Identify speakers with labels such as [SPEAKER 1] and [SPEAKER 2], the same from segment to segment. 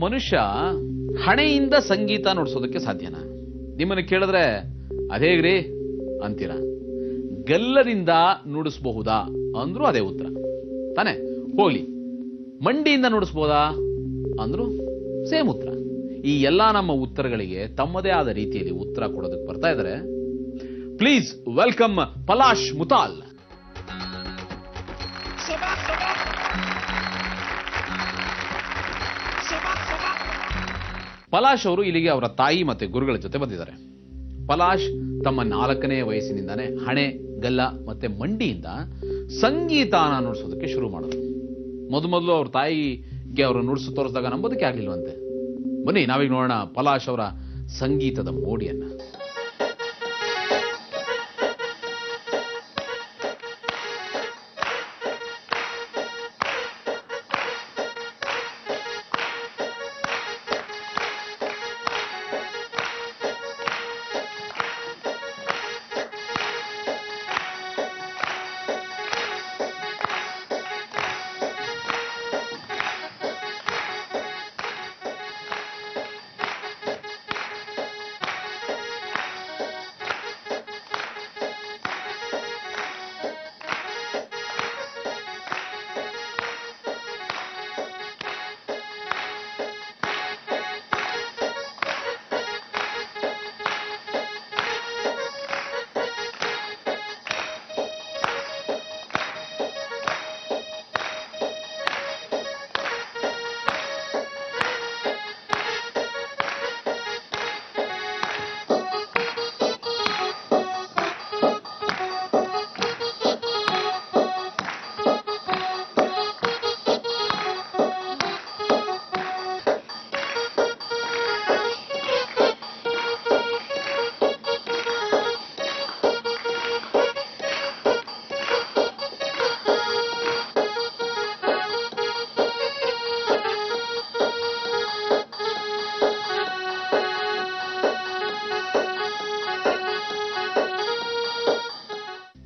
[SPEAKER 1] ಮನುಷ್ಯ ಹಣೆಯಿಂದ ಸಂಗೀತ ನುಡಿಸೋದಕ್ಕೆ ಸಾಧ್ಯನಾ? ನಿಮ್ಮನ್ನು ಕೇಳಿದ್ರೆ ಅದೇಗ್ರಿ ಅಂತೀರಾ. ಗಲ್ಲದಿಂದ ನುಡಿಸಬಹುದಾ ಅಂದ್ರೂ ಅದೇ ಉತ್ತರ ತಾನೆ. ಹೋಗ್ಲಿ, ಮಂಡಿಯಿಂದ ನುಡಿಸಬಹುದಾ ಅಂದ್ರೂ ಸೇಮ್ ಉತ್ತರ. ಈ ಎಲ್ಲಾ ನಮ್ಮ ಉತ್ತರಗಳಿಗೆ ತಮ್ಮದೇ ಆದ ರೀತಿಯಲ್ಲಿ ಉತ್ತರ ಕೊಡೋದಕ್ಕೆ ಬರ್ತಾ ಇದ್ದಾರೆ. Please welcome Palash ಮುತಾಲ್. ಪಲಾಶ್ ಅವರು ಇಲ್ಲಿಗೆ ಅವರ ತಾಯಿ ಮತ್ತೆ ಗುರುಗಳ ಜೊತೆ ಬಂದಿದ್ದಾರೆ. ಪಲಾಶ್ ತಮ್ಮ 4ನೇ ವಯಸ್ಸಿನಿಂದಾನೇ ಹಣೆ, ಗಲ್ಲ ಮತ್ತೆ ಮಂಡಿಯಿಂದ ಸಂಗೀತಾನ ನುಡಿಸೋದಕ್ಕೆ ಶುರು ಮಾಡಿದ್ರು. ಮೊದಲು ಅವ್ರ ತಾಯಿಗೆ ಅವರು ನುಡಿಸು ತೋರಿಸಿದಾಗ ನಂಬೋದಕ್ಕೆ ಆಗ್ಲಿಲ್ವಂತೆ. ಬನ್ನಿ ನಾವೀಗ ನೋಡೋಣ ಪಲಾಶ್ ಅವರ ಸಂಗೀತದ ಮೋಡಿಯನ್ನ.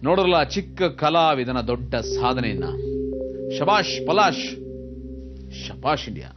[SPEAKER 1] ನೋಡೋರಲ್ಲ ಚಿಕ್ಕ ಕಲಾವಿದನ ದೊಡ್ಡ ಸಾಧನೆಯನ್ನ. ಶಬಾಷ್ ಪಲಾಶ್, ಶಬಾಷ್ ಇಂಡಿಯಾ.